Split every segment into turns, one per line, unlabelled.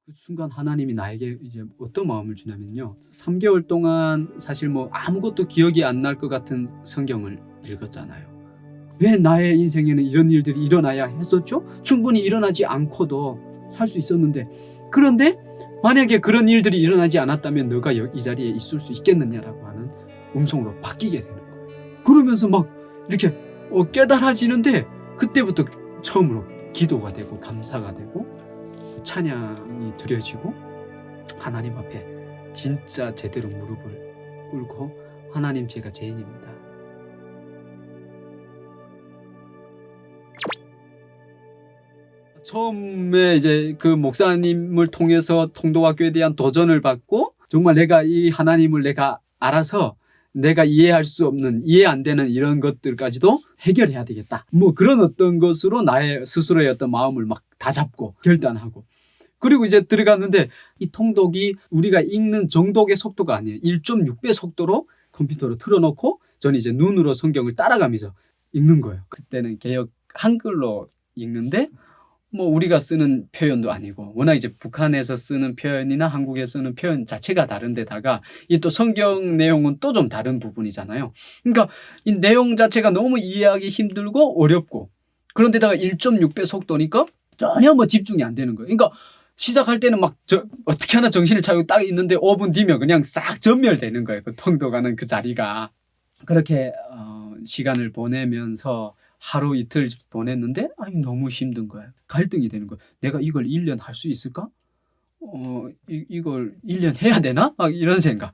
그 순간 하나님이 나에게 이제 어떤 마음을 주냐면요. 3개월 동안 사실 뭐 아무것도 기억이 안 날 것 같은 성경을 읽었잖아요. 왜 나의 인생에는 이런 일들이 일어나야 했었죠? 충분히 일어나지 않고도 살 수 있었는데, 그런데 만약에 그런 일들이 일어나지 않았다면 너가 이 자리에 있을 수 있겠느냐라고 하는 음성으로 바뀌게 되는 거예요. 그러면서 막 이렇게 깨달아지는데, 그때부터 처음으로 기도가 되고 감사가 되고 찬양이 드려지고 하나님 앞에 진짜 제대로 무릎을 꿇고, 하나님 제가 죄인입니다. 처음에 이제 그 목사님을 통해서 통도학교에 대한 도전을 받고, 정말 내가 이 하나님을 내가 알아서 내가 이해할 수 없는, 이해 안 되는 이런 것들까지도 해결해야 되겠다. 뭐 그런 어떤 것으로 나의 스스로의 어떤 마음을 막 다잡고 결단하고, 그리고 이제 들어갔는데 이 통독이 우리가 읽는 정독의 속도가 아니에요. 1.6배 속도로 컴퓨터로 틀어놓고 저는 이제 눈으로 성경을 따라가면서 읽는 거예요. 그때는 개역 한글로 읽는데 뭐 우리가 쓰는 표현도 아니고, 워낙 이제 북한에서 쓰는 표현이나 한국에 쓰는 표현 자체가 다른데다가 이 또 성경 내용은 또 좀 다른 부분이잖아요. 그러니까 이 내용 자체가 너무 이해하기 힘들고 어렵고, 그런데다가 1.6배 속도니까 전혀 뭐 집중이 안 되는 거예요. 그러니까 시작할 때는 막 어떻게 하나 정신을 차리고 딱 있는데 5분 뒤면 그냥 싹 전멸되는 거예요. 그 통독하는 그 자리가. 그렇게 시간을 보내면서 하루 이틀 보냈는데 너무 힘든 거예요. 갈등이 되는 거예요. 내가 이걸 1년 할 수 있을까? 이걸 1년 해야 되나? 이런 생각.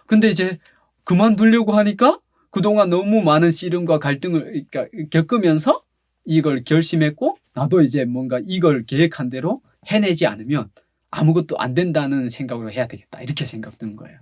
근데 이제 그만두려고 하니까 그동안 너무 많은 씨름과 갈등을 겪으면서 이걸 결심했고, 나도 이제 뭔가 이걸 계획한 대로 해내지 않으면 아무것도 안 된다는 생각으로 해야 되겠다, 이렇게 생각 드는 거예요.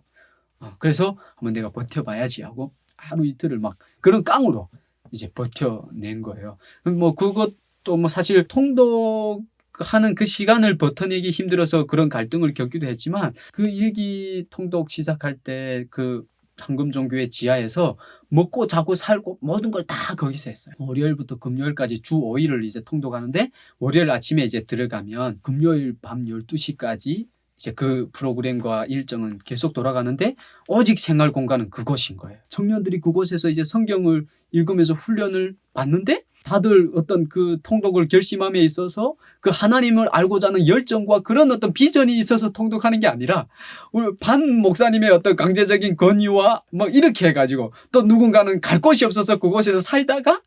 그래서 한번 내가 버텨봐야지 하고 하루 이틀을 막 그런 깡으로 이제 버텨낸 거예요. 뭐 그것도 뭐 사실 통독하는 그 시간을 버텨내기 힘들어서 그런 갈등을 겪기도 했지만, 그 일기 통독 시작할 때 그 황금종교회 지하에서 먹고 자고 살고 모든 걸 다 거기서 했어요. 월요일부터 금요일까지 주 5일을 이제 통독하는데, 월요일 아침에 이제 들어가면 금요일 밤 12시까지 이제 그 프로그램과 일정은 계속 돌아가는데, 오직 생활 공간은 그곳인 거예요. 청년들이 그곳에서 이제 성경을 읽으면서 훈련을 받는데, 다들 어떤 그 통독을 결심함에 있어서 그 하나님을 알고자 하는 열정과 그런 어떤 비전이 있어서 통독하는 게 아니라, 우리 반 목사님의 어떤 강제적인 권유와 막 이렇게 해가지고, 또 누군가는 갈 곳이 없어서 그곳에서 살다가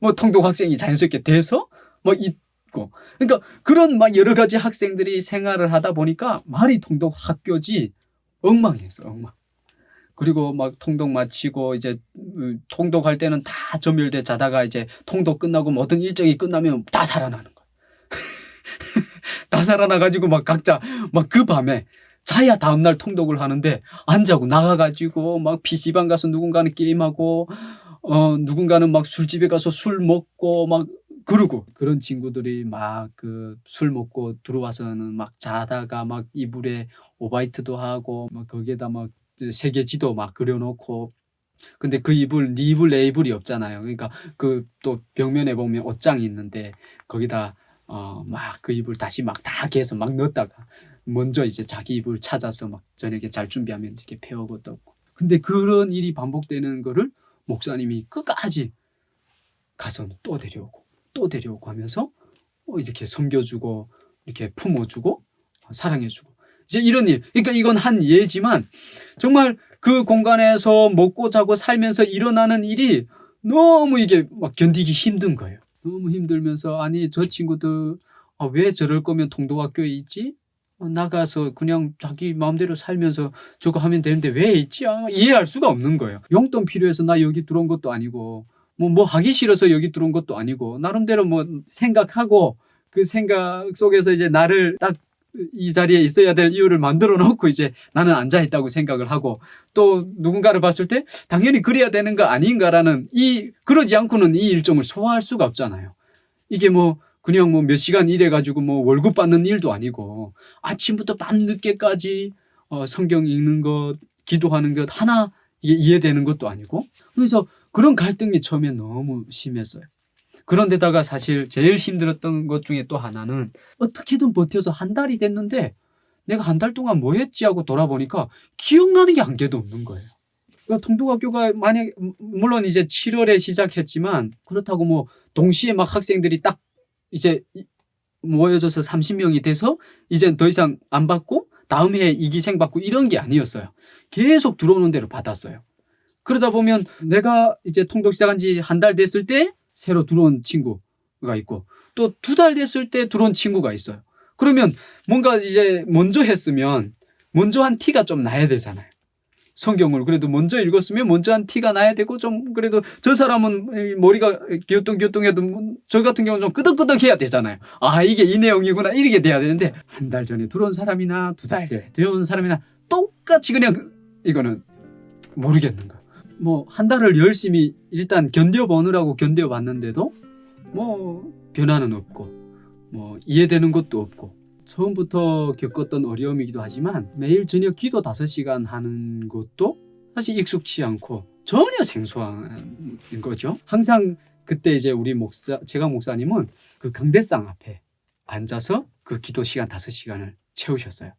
뭐 통독 학생이 자연스럽게 돼서 뭐 있고, 그러니까 그런 막 여러 가지 학생들이 생활을 하다 보니까 말이 통독 학교지 엉망이었어, 엉망. 그리고 막 통독 마치고 이제 통독할 때는 다 점열돼 자다가 이제 통독 끝나고 모든 일정이 끝나면 다 살아나는 거야. 다 살아나가지고 막 각자 막 그 밤에 자야 다음날 통독을 하는데, 안 자고 나가가지고 막 PC방 가서 누군가는 게임하고 누군가는 막 술집에 가서 술 먹고 막 그러고, 그런 친구들이 막 그 술 먹고 들어와서는 막 자다가 막 이불에 오바이트도 하고 막 거기에다 막 세계 지도 막 그려놓고, 근데 그 이불, 네 이불 내 이불이 없잖아요. 그러니까 그 또 벽면에 보면 옷장이 있는데 거기다 막 그 이불 다시 막 다 개서 막 넣었다가 먼저 이제 자기 이불 찾아서 막 저녁에 잘 준비하면 이렇게 패오고 떴고. 근데 그런 일이 반복되는 거를 목사님이 끝까지 가서 또 데려오고 또 데려오고 하면서 이렇게 섬겨주고 이렇게 품어주고 사랑해주고, 이제 이런 일. 그러니까 이건 한 예지만 정말 그 공간에서 먹고 자고 살면서 일어나는 일이 너무 이게 막 견디기 힘든 거예요. 너무 힘들면서, 아니 저 친구들 왜 저럴 거면 통도학교에 있지? 나가서 그냥 자기 마음대로 살면서 저거 하면 되는데 왜 있지? 이해할 수가 없는 거예요. 용돈 필요해서 나 여기 들어온 것도 아니고, 뭐 하기 싫어서 여기 들어온 것도 아니고, 나름대로 뭐 생각하고 그 생각 속에서 이제 나를 딱 이 자리에 있어야 될 이유를 만들어 놓고 이제 나는 앉아 있다고 생각을 하고, 또 누군가를 봤을 때 당연히 그래야 되는 거 아닌가라는, 그러지 않고는 이 일정을 소화할 수가 없잖아요. 이게 뭐 그냥 뭐 몇 시간 일해가지고 뭐 월급 받는 일도 아니고, 아침부터 밤 늦게까지 성경 읽는 것, 기도하는 것 하나 이게 이해되는 것도 아니고, 그래서 그런 갈등이 처음에 너무 심했어요. 그런데다가 사실 제일 힘들었던 것 중에 또 하나는, 어떻게든 버텨서 한 달이 됐는데 내가 한 달 동안 뭐 했지 하고 돌아보니까 기억나는 게 한 개도 없는 거예요. 그러니까 통독학교가 만약 물론 이제 7월에 시작했지만 그렇다고 뭐 동시에 막 학생들이 딱 이제 모여져서 30명이 돼서 이제 더 이상 안 받고 다음 해에 2기생 받고 이런 게 아니었어요. 계속 들어오는 대로 받았어요. 그러다 보면 내가 이제 통독 시작한 지 한 달 됐을 때 새로 들어온 친구가 있고 또 2달 됐을 때 들어온 친구가 있어요. 그러면 뭔가 이제 먼저 했으면 먼저 한 티가 좀 나야 되잖아요. 성경을 그래도 먼저 읽었으면 먼저 한 티가 나야 되고 좀 그래도 저 사람은 머리가 기우뚱기우뚱해도 저 같은 경우는 좀 끄덕끄덕해야 되잖아요. 아 이게 이 내용이구나 이렇게 돼야 되는데 한 달 전에 들어온 사람이나 2달 전에 들어온 사람이나 똑같이 그냥 이거는 모르겠는 거야. 뭐 한 달을 열심히 일단 견뎌보느라고 견뎌봤는데도 뭐 변화는 없고 뭐 이해되는 것도 없고 처음부터 겪었던 어려움이기도 하지만 매일 저녁 기도 5시간 하는 것도 사실 익숙치 않고 전혀 생소한 거죠. 항상 그때 이제 제가 목사님은 그 강대상 앞에 앉아서 그 기도 시간 5시간을 채우셨어요.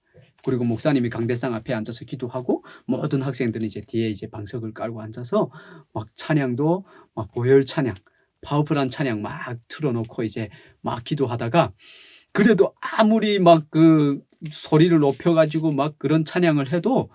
그리고 목사님이 강대상 앞에 앉아서 기도하고 모든 학생들은 이제 뒤에 이제 방석을 깔고 앉아서 막 찬양도 막 보혈 찬양, 파워풀한 찬양 막 틀어놓고 이제 막 기도하다가 그래도 아무리 막 그 소리를 높여가지고 막 그런 찬양을 해도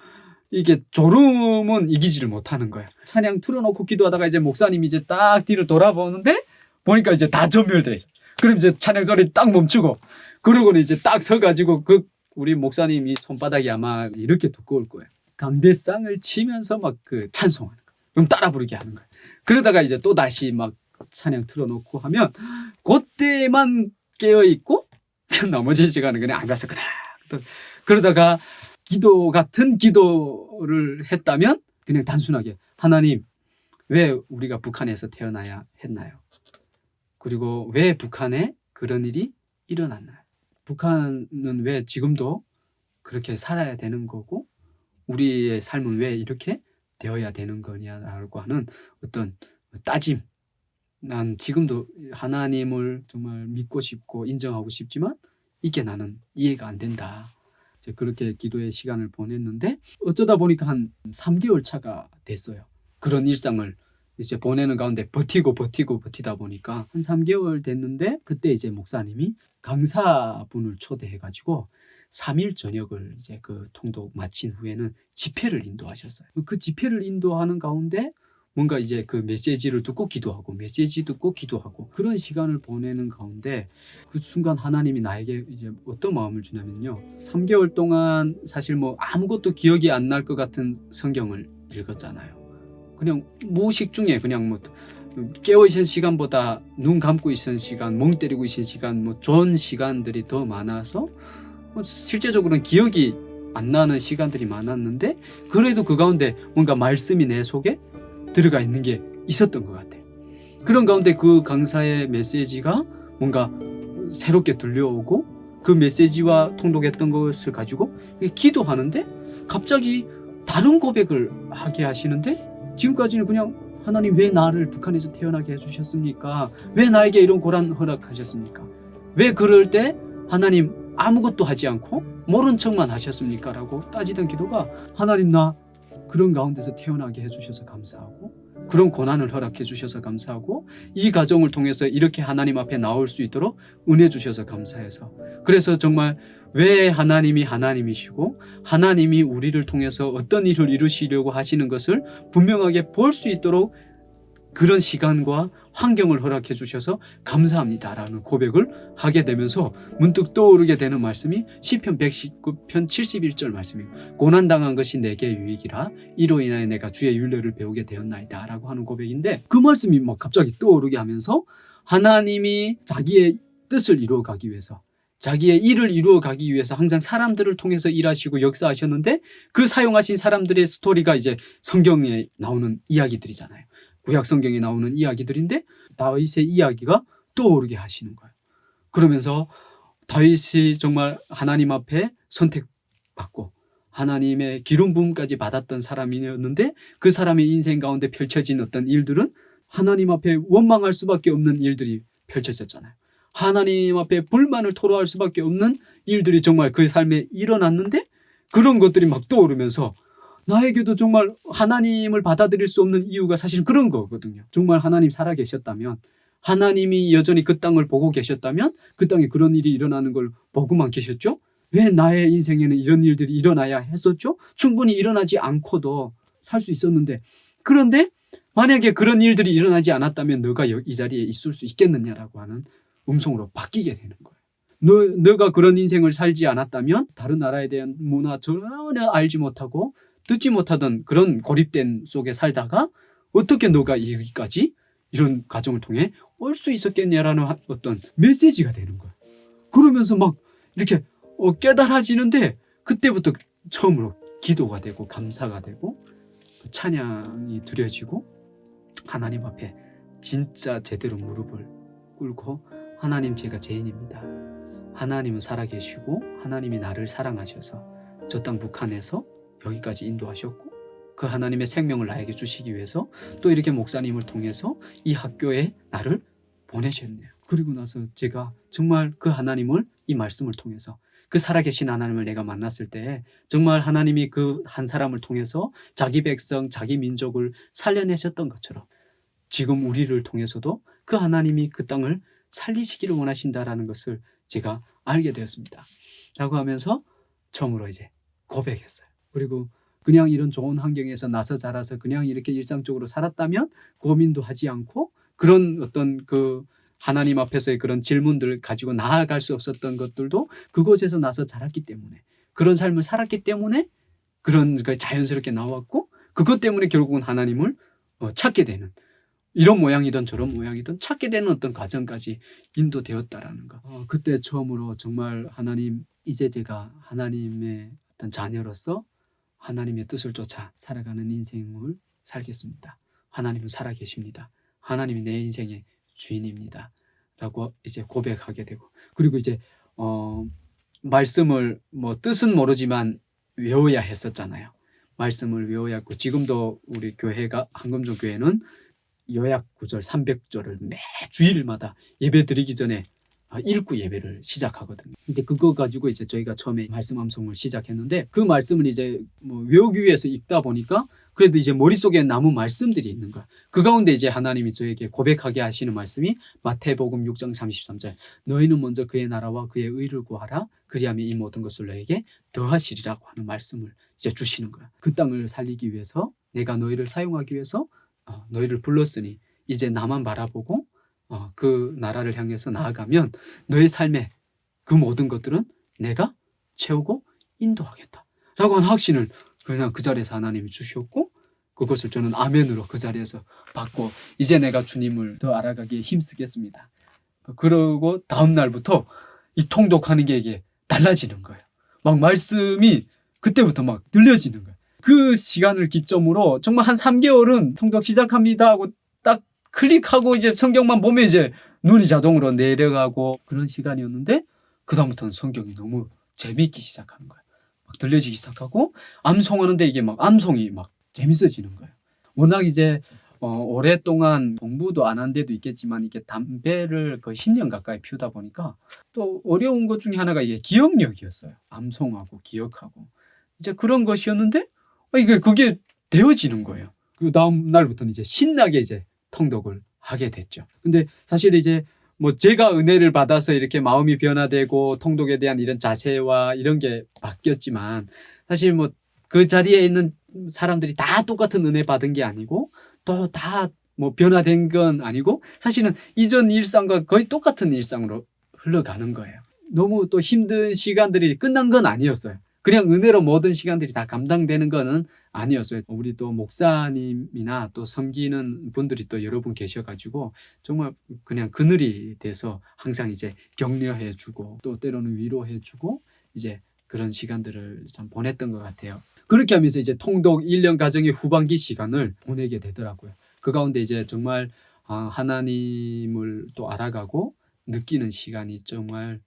이게 졸음은 이기지를 못하는 거야. 찬양 틀어놓고 기도하다가 이제 목사님이 이제 딱 뒤를 돌아보는데 보니까 이제 다 전멸돼 있어. 그럼 이제 찬양 소리 딱 멈추고 그러고는 이제 딱 서가지고 그 우리 목사님이 손바닥이 아마 이렇게 두꺼울 거예요. 강대상을 치면서 막 그 찬송하는 거야. 그럼 따라 부르게 하는 거야. 그러다가 이제 또 다시 막 찬양 틀어놓고 하면 그때만 깨어있고 나머지 시간은 그냥 앉아서 그러다가 기도 같은 기도를 했다면 그냥 단순하게 하나님 왜 우리가 북한에서 태어나야 했나요? 그리고 왜 북한에 그런 일이 일어났나요? 북한은 왜 지금도 그렇게 살아야 되는 거고 우리의 삶은 왜 이렇게 되어야 되는 거냐라고 하는 어떤 따짐. 난 지금도 하나님을 정말 믿고 싶고 인정하고 싶지만 이게 나는 이해가 안 된다. 이제 그렇게 기도의 시간을 보냈는데 어쩌다 보니까 한 3개월 차가 됐어요. 그런 일상을 이제 보내는 가운데 버티다 보니까 한 3개월 됐는데 그때 이제 목사님이 강사분을 초대해가지고 3일 저녁을 이제 그 통독 마친 후에는 집회를 인도하셨어요. 그 집회를 인도하는 가운데 뭔가 이제 그 메시지를 듣고 기도하고 메시지 듣고 기도하고 그런 시간을 보내는 가운데 그 순간 하나님이 나에게 이제 어떤 마음을 주냐면요. 3개월 동안 사실 뭐 아무것도 기억이 안 날 것 같은 성경을 읽었잖아요. 그냥 무의식 중에 그냥 뭐 깨어있는 시간보다 눈 감고 있는 시간, 멍 때리고 있는 시간, 뭐 좋은 시간들이 더 많아서 뭐 실제적으로는 기억이 안 나는 시간들이 많았는데 그래도 그 가운데 뭔가 말씀이 내 속에 들어가 있는 게 있었던 것 같아요. 그런 가운데 그 강사의 메시지가 뭔가 새롭게 들려오고 그 메시지와 통독했던 것을 가지고 기도하는데 갑자기 다른 고백을 하게 하시는데 지금까지는 그냥 하나님 왜 나를 북한에서 태어나게 해주셨습니까? 왜 나에게 이런 고난 허락하셨습니까? 왜 그럴 때 하나님 아무것도 하지 않고 모른 척만 하셨습니까? 라고 따지던 기도가 하나님 나 그런 가운데서 태어나게 해주셔서 감사하고 그런 고난을 허락해 주셔서 감사하고 이 과정을 통해서 이렇게 하나님 앞에 나올 수 있도록 은혜 주셔서 감사해서 그래서 정말 왜 하나님이 하나님이시고 하나님이 우리를 통해서 어떤 일을 이루시려고 하시는 것을 분명하게 볼 수 있도록 그런 시간과 환경을 허락해 주셔서 감사합니다라는 고백을 하게 되면서 문득 떠오르게 되는 말씀이 시편 119편 71절 말씀입니다. 고난당한 것이 내게 유익이라 이로 인하여 내가 주의 율례를 배우게 되었나이다 라고 하는 고백인데 그 말씀이 막 갑자기 떠오르게 하면서 하나님이 자기의 뜻을 이루어가기 위해서 자기의 일을 이루어가기 위해서 항상 사람들을 통해서 일하시고 역사하셨는데 그 사용하신 사람들의 스토리가 이제 성경에 나오는 이야기들이잖아요. 구약 성경에 나오는 이야기들인데 다윗의 이야기가 떠오르게 하시는 거예요. 그러면서 다윗이 정말 하나님 앞에 선택받고 하나님의 기름 부음까지 받았던 사람이었는데 그 사람의 인생 가운데 펼쳐진 어떤 일들은 하나님 앞에 원망할 수밖에 없는 일들이 펼쳐졌잖아요. 하나님 앞에 불만을 토로할 수밖에 없는 일들이 정말 그의 삶에 일어났는데 그런 것들이 막 떠오르면서 나에게도 정말 하나님을 받아들일 수 없는 이유가 사실은 그런 거거든요. 정말 하나님 살아계셨다면, 하나님이 여전히 그 땅을 보고 계셨다면 그 땅에 그런 일이 일어나는 걸 보고만 계셨죠? 왜 나의 인생에는 이런 일들이 일어나야 했었죠? 충분히 일어나지 않고도 살 수 있었는데, 그런데 만약에 그런 일들이 일어나지 않았다면 너가 이 자리에 있을 수 있겠느냐라고 하는 음성으로 바뀌게 되는 거예요. 너가 그런 인생을 살지 않았다면 다른 나라에 대한 문화 전혀 알지 못하고 듣지 못하던 그런 고립된 속에 살다가 어떻게 너가 여기까지 이런 과정을 통해 올 수 있었겠냐라는 어떤 메시지가 되는 거예요. 그러면서 막 이렇게 깨달아지는데 그때부터 처음으로 기도가 되고 감사가 되고 찬양이 드려지고 하나님 앞에 진짜 제대로 무릎을 꿇고 하나님, 제가 죄인입니다. 하나님은 살아계시고 하나님이 나를 사랑하셔서 저 땅 북한에서 여기까지 인도하셨고 그 하나님의 생명을 나에게 주시기 위해서 또 이렇게 목사님을 통해서 이 학교에 나를 보내셨네요. 그리고 나서 제가 정말 그 하나님을 이 말씀을 통해서 그 살아계신 하나님을 내가 만났을 때 정말 하나님이 그 한 사람을 통해서 자기 백성, 자기 민족을 살려내셨던 것처럼 지금 우리를 통해서도 그 하나님이 그 땅을 살리시기를 원하신다라는 것을 제가 알게 되었습니다. 라고 하면서 처음으로 이제 고백했어요. 그리고 그냥 이런 좋은 환경에서 나서 자라서 그냥 이렇게 일상적으로 살았다면 고민도 하지 않고 그런 어떤 그 하나님 앞에서의 그런 질문들을 가지고 나아갈 수 없었던 것들도 그곳에서 나서 자랐기 때문에, 그런 삶을 살았기 때문에 그런 자연스럽게 나왔고, 그것 때문에 결국은 하나님을 찾게 되는, 이런 모양이든 저런 모양이든 찾게 되는 어떤 과정까지 인도되었다라는 거. 그때 처음으로 정말 하나님, 이제 제가 하나님의 어떤 자녀로서 하나님의 뜻을 쫓아 살아가는 인생을 살겠습니다. 하나님은 살아계십니다. 하나님이 내 인생의 주인입니다. 라고 이제 고백하게 되고, 그리고 이제 말씀을 뜻은 모르지만 외워야 했었잖아요. 말씀을 외워야 했고, 지금도 우리 교회가 한금종 교회는 요약 구절 300절을 매 주일마다 예배 드리기 전에 읽고 예배를 시작하거든요. 근데 그거 가지고 이제 저희가 처음에 말씀 암송을 시작했는데, 그 말씀을 이제 외우기 위해서 읽다 보니까 그래도 이제 머릿속에 남은 말씀들이 있는 거야. 그 가운데 이제 하나님이 저에게 고백하게 하시는 말씀이 마태복음 6장 33절, 너희는 먼저 그의 나라와 그의 의를 구하라, 그리하면 이 모든 것을 너에게 더하시리라고 하는 말씀을 이제 주시는 거야. 그 땅을 살리기 위해서, 내가 너희를 사용하기 위해서 너희를 불렀으니 이제 나만 바라보고 그 나라를 향해서 나아가면 너의 삶에 그 모든 것들은 내가 채우고 인도하겠다 라고 하는 확신을 그냥 그 자리에서 하나님이 주셨고, 그것을 저는 아멘으로 그 자리에서 받고 이제 내가 주님을 더 알아가기에 힘쓰겠습니다. 그러고 다음 날부터 이 통독하는 게 이게 달라지는 거예요. 막 말씀이 그때부터 막 들려지는 거예요. 그 시간을 기점으로 정말 한 3개월은 통독 시작합니다 하고 딱 클릭하고 이제 성경만 보면 이제 눈이 자동으로 내려가고 그런 시간이었는데, 그다음부터는 성경이 너무 재미있기 시작하는 거예요. 막 들려지기 시작하고 암송하는데 이게 막 암송이 막 재밌어지는 거예요. 워낙 이제 오랫동안 공부도 안 한 데도 있겠지만 이게 담배를 거의 10년 가까이 피우다 보니까 또 어려운 것 중에 하나가 이게 기억력이었어요. 암송하고 기억하고 이제 그런 것이었는데 그게 되어지는 거예요. 그 다음 날부터는 이제 신나게 이제 통독을 하게 됐죠. 근데 사실 이제 제가 은혜를 받아서 이렇게 마음이 변화되고 통독에 대한 이런 자세와 이런 게 바뀌었지만, 사실 그 자리에 있는 사람들이 다 똑같은 은혜 받은 게 아니고 또 다 변화된 건 아니고 사실은 이전 일상과 거의 똑같은 일상으로 흘러가는 거예요. 너무 또 힘든 시간들이 끝난 건 아니었어요. 그냥 은혜로 모든 시간들이 다 감당되는 거는 아니었어요. 우리 또 목사님이나 또 섬기는 분들이 또 여러 분 계셔가지고 정말 그냥 그늘이 돼서 항상 이제 격려해주고 또 때로는 위로해주고 이제 그런 시간들을 참 보냈던 것 같아요. 그렇게 하면서 이제 통독 1년 과정의 후반기 시간을 보내게 되더라고요. 그 가운데 이제 정말 하나님을 또 알아가고 느끼는 시간이 정말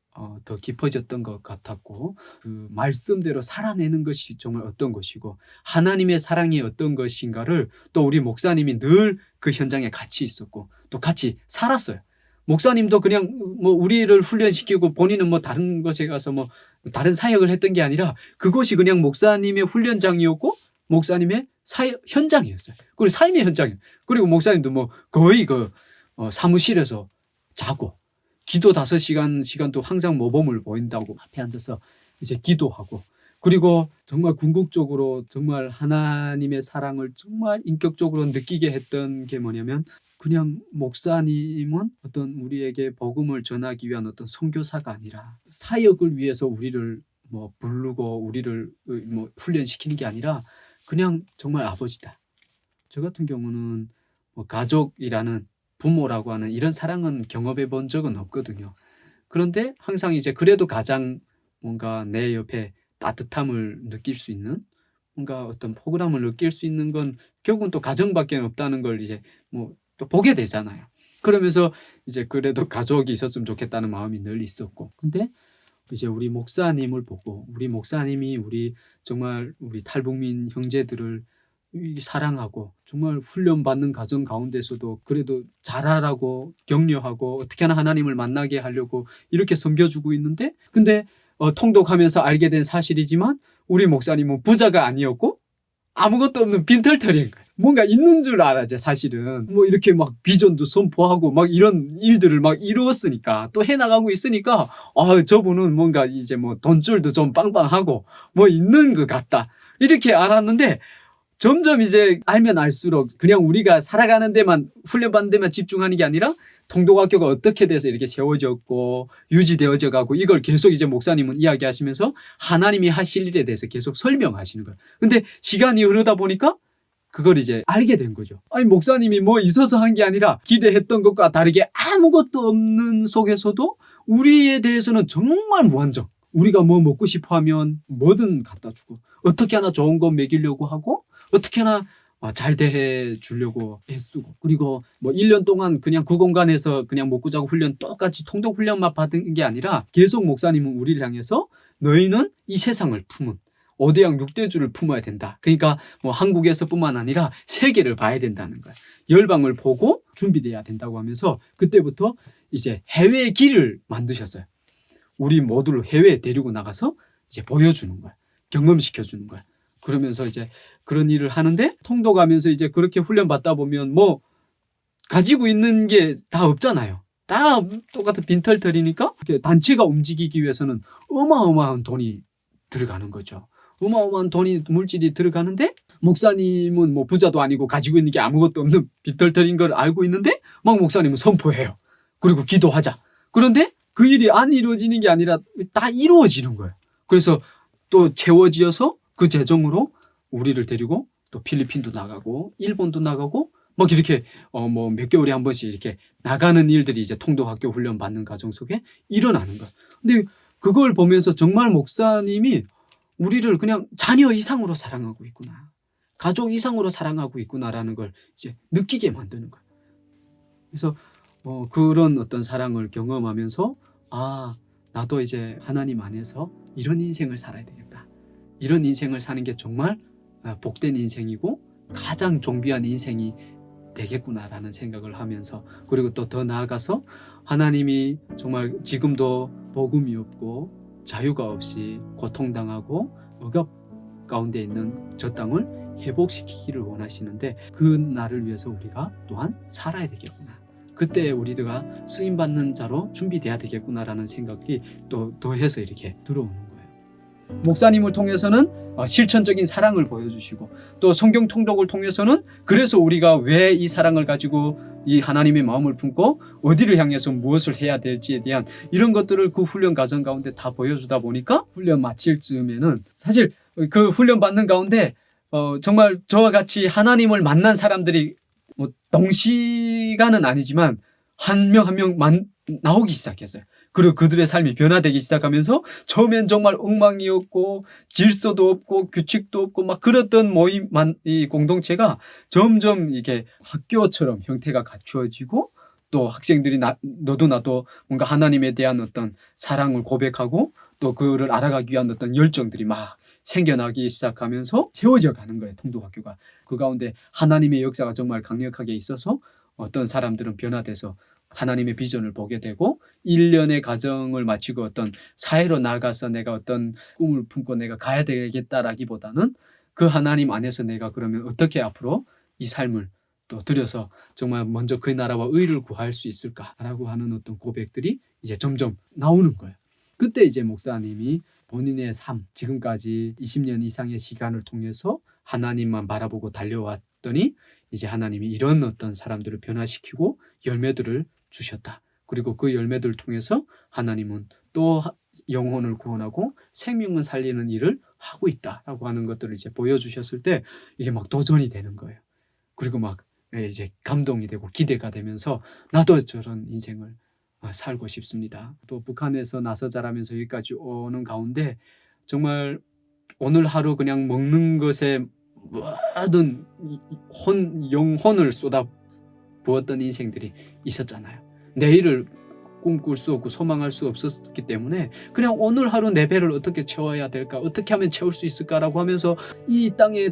더 깊어졌던 것 같았고, 그 말씀대로 살아내는 것이 정말 어떤 것이고 하나님의 사랑이 어떤 것인가를 또 우리 목사님이 늘 그 현장에 같이 있었고 또 같이 살았어요. 목사님도 그냥 뭐 우리를 훈련시키고 본인은 뭐 다른 곳에 가서 뭐 다른 사역을 했던 게 아니라 그곳이 그냥 목사님의 훈련장이었고 목사님의 사역 현장이었어요. 그리고 삶의 현장이에요. 그리고 목사님도 뭐 거의 사무실에서 자고 기도 5시간도 항상 모범을 보인다고 앞에 앉아서 이제 기도하고 그리고 정말 궁극적으로 정말 하나님의 사랑을 정말 인격적으로 느끼게 했던 게 뭐냐면 그냥 목사님은 어떤 우리에게 복음을 전하기 위한 어떤 선교사가 아니라 사역을 위해서 우리를 뭐 부르고 우리를 뭐 훈련시키는 게 아니라 그냥 정말 아버지다. 저 같은 경우는 뭐 가족이라는 부모라고 하는 이런 사랑은 경험해 본 적은 없거든요. 그런데 항상 이제 그래도 가장 뭔가 내 옆에 따뜻함을 느낄 수 있는 뭔가 어떤 포근함을 느낄 수 있는 건 결국은 또 가정밖에 없다는 걸 이제 뭐 또 보게 되잖아요. 그러면서 이제 그래도 가족이 있었으면 좋겠다는 마음이 늘 있었고. 근데 이제 우리 목사님을 보고 우리 목사님이 정말 우리 탈북민 형제들을 사랑하고 정말 훈련받는 가정 가운데서도 그래도 잘하라고 격려하고 어떻게 하나 하나님을 만나게 하려고 이렇게 섬겨주고 있는데 근데 통독하면서 알게 된 사실이지만 우리 목사님은 부자가 아니었고 아무것도 없는 빈털터리인 거예요. 뭔가 있는 줄 알아죠, 사실은. 뭐 이렇게 막 비전도 선포하고 막 이런 일들을 막 이루었으니까 또 해나가고 있으니까 저분은 뭔가 이제 뭐 돈줄도 좀 빵빵하고 뭐 있는 것 같다. 이렇게 알았는데 점점 이제 알면 알수록 그냥 우리가 살아가는 데만 훈련받는 데만 집중하는 게 아니라 통독학교가 어떻게 돼서 이렇게 세워졌고 유지되어져 가고 이걸 계속 이제 목사님은 이야기하시면서 하나님이 하실 일에 대해서 계속 설명하시는 거예요. 근데 시간이 흐르다 보니까 그걸 이제 알게 된 거죠. 아니 목사님이 뭐 있어서 한 게 아니라 기대했던 것과 다르게 아무것도 없는 속에서도 우리에 대해서는 정말 무한정. 우리가 뭐 먹고 싶어 하면 뭐든 갖다 주고 어떻게 하나 좋은 거 먹이려고 하고 어떻게 하나 잘 대해 주려고 애쓰고 그리고 뭐 1년 동안 그냥 그 공간에서 그냥 먹고 자고 훈련 똑같이 통독 훈련만 받은 게 아니라 계속 목사님은 우리를 향해서 너희는 이 세상을 품은 5대양 6대주를 품어야 된다. 그러니까 뭐 한국에서뿐만 아니라 세계를 봐야 된다는 거예요. 열방을 보고 준비돼야 된다고 하면서 그때부터 이제 해외 길을 만드셨어요. 우리 모두를 해외에 데리고 나가서 이제 보여주는 거야. 경험시켜주는 거야. 그러면서 이제 그런 일을 하는데 통독하면서 이제 그렇게 훈련받다 보면 뭐 가지고 있는 게 다 없잖아요. 다 똑같은 빈털터리니까 단체가 움직이기 위해서는 어마어마한 돈이 들어가는 거죠. 어마어마한 돈이 물질이 들어가는데 목사님은 뭐 부자도 아니고 가지고 있는 게 아무것도 없는 빈털터리인 걸 알고 있는데 막 목사님은 선포해요. 그리고 기도하자. 그런데 그 일이 안 이루어지는 게 아니라 다 이루어지는 거예요. 그래서 또 채워지어서 그 재정으로 우리를 데리고 또 필리핀도 나가고 일본도 나가고 막 이렇게 뭐 몇 개월에 한 번씩 이렇게 나가는 일들이 이제 통독학교 훈련 받는 과정 속에 일어나는 거예요. 근데 그걸 보면서 정말 목사님이 우리를 그냥 자녀 이상으로 사랑하고 있구나. 가족 이상으로 사랑하고 있구나라는 걸 이제 느끼게 만드는 거예요. 그래서 그런 어떤 사랑을 경험하면서 나도 이제 하나님 안에서 이런 인생을 살아야 되겠다. 이런 인생을 사는 게 정말 복된 인생이고 가장 존귀한 인생이 되겠구나라는 생각을 하면서 그리고 또 더 나아가서 하나님이 정말 지금도 복음이 없고 자유가 없이 고통당하고 억압 가운데 있는 저 땅을 회복시키기를 원하시는데 그 날을 위해서 우리가 또한 살아야 되겠구나. 그때 우리가 쓰임받는 자로 준비돼야 되겠구나라는 생각이 또 더해서 이렇게 들어오는 거예요. 목사님을 통해서는 실천적인 사랑을 보여주시고 또 성경 통독을 통해서는 그래서 우리가 왜 이 사랑을 가지고 이 하나님의 마음을 품고 어디를 향해서 무엇을 해야 될지에 대한 이런 것들을 그 훈련 과정 가운데 다 보여주다 보니까 훈련 마칠 즈음에는 사실 그 훈련 받는 가운데 정말 저와 같이 하나님을 만난 사람들이 뭐 동시간은 아니지만 한 명 한 명 나오기 시작했어요. 그리고 그들의 삶이 변화되기 시작하면서 처음엔 정말 엉망이었고 질서도 없고 규칙도 없고 막 그랬던 이 공동체가 점점 이게 학교처럼 형태가 갖추어지고 또 학생들이 너도 나도 뭔가 하나님에 대한 어떤 사랑을 고백하고 또 그를 알아가기 위한 어떤 열정들이 막 생겨나기 시작하면서 세워져 가는 거예요. 통독학교가. 그 가운데 하나님의 역사가 정말 강력하게 있어서 어떤 사람들은 변화돼서 하나님의 비전을 보게 되고 1년의 과정을 마치고 어떤 사회로 나가서 내가 어떤 꿈을 품고 내가 가야 되겠다라기보다는 그 하나님 안에서 내가 그러면 어떻게 앞으로 이 삶을 또 들여서 정말 먼저 그 나라와 의를 구할 수 있을까라고 하는 어떤 고백들이 이제 점점 나오는 거예요. 그때 이제 목사님이 본인의 삶, 지금까지 20년 이상의 시간을 통해서 하나님만 바라보고 달려왔더니 이제 하나님이 이런 어떤 사람들을 변화시키고 열매들을 주셨다. 그리고 그 열매들을 통해서 하나님은 또 영혼을 구원하고 생명을 살리는 일을 하고 있다라고 하는 것들을 이제 보여주셨을 때 이게 막 도전이 되는 거예요. 그리고 막 이제 감동이 되고 기대가 되면서 나도 저런 인생을 살고 싶습니다. 또 북한에서 나서 자라면서 여기까지 오는 가운데 정말 오늘 하루 그냥 먹는 것에 모든 영혼을 쏟아 부었던 인생들이 있었잖아요. 내일을 꿈꿀 수 없고 소망할 수 없었기 때문에 그냥 오늘 하루 내 배를 어떻게 채워야 될까, 어떻게 하면 채울 수 있을까라고 하면서 이 땅에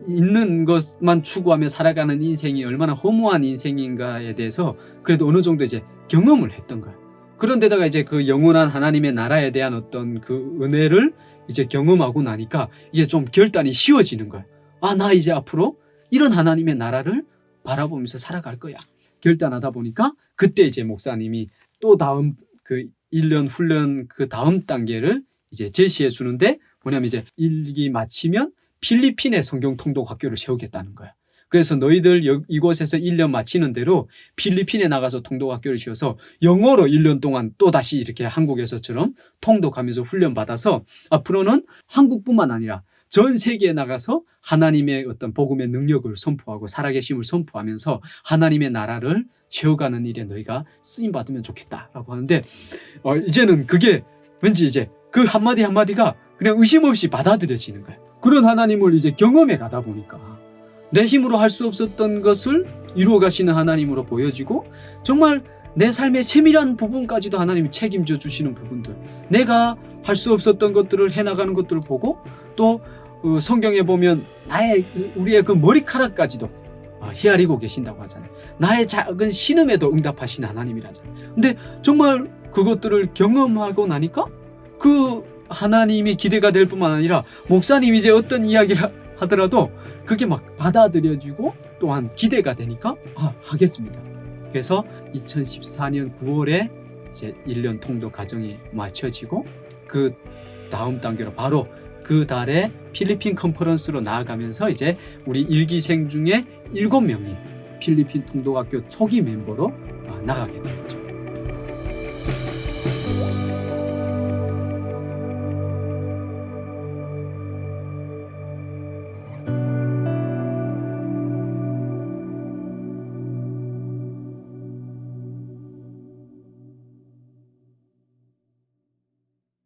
있는 것만 추구하며 살아가는 인생이 얼마나 허무한 인생인가에 대해서 그래도 어느 정도 이제 경험을 했던 거예요. 그런데다가 이제 그 영원한 하나님의 나라에 대한 어떤 그 은혜를 이제 경험하고 나니까 이게 좀 결단이 쉬워지는 거예요. 아, 나 이제 앞으로 이런 하나님의 나라를 바라보면서 살아갈 거야. 결단하다 보니까 그때 이제 목사님이 또 다음 그 1년 훈련 그 다음 단계를 이제 제시해 주는데 뭐냐면 이제 1기 마치면 필리핀에 성경 통독 학교를 세우겠다는 거야. 그래서 너희들 이곳에서 1년 마치는 대로 필리핀에 나가서 통독 학교를 세워서 영어로 1년 동안 또 다시 이렇게 한국에서처럼 통독하면서 훈련 받아서 앞으로는 한국뿐만 아니라 전 세계에 나가서 하나님의 어떤 복음의 능력을 선포하고 살아계심을 선포하면서 하나님의 나라를 세워가는 일에 너희가 쓰임 받으면 좋겠다라고 하는데 이제는 그게 왠지 이제 그 한마디 한마디가 그냥 의심 없이 받아들여지는 거예요. 그런 하나님을 이제 경험해 가다 보니까 내 힘으로 할 수 없었던 것을 이루어 가시는 하나님으로 보여지고 정말 내 삶의 세밀한 부분까지도 하나님이 책임져 주시는 부분들, 내가 할 수 없었던 것들을 해나가는 것들을 보고 또 성경에 보면 우리의 그 머리카락까지도 헤아리고 계신다고 하잖아요. 나의 작은 신음에도 응답하시는 하나님이라잖아요. 근데 정말 그것들을 경험하고 나니까 그 하나님이 기대가 될 뿐만 아니라 목사님이 이제 어떤 이야기를 하더라도 그게 막 받아들여지고 또한 기대가 되니까 하겠습니다. 그래서 2014년 9월에 이제 1년 통독 과정이 마쳐지고 그 다음 단계로 바로 그 달에 필리핀 컨퍼런스로 나아가면서 이제 우리 1기생 중에 7명이 필리핀 통독학교 초기 멤버로 나가게 된 거죠.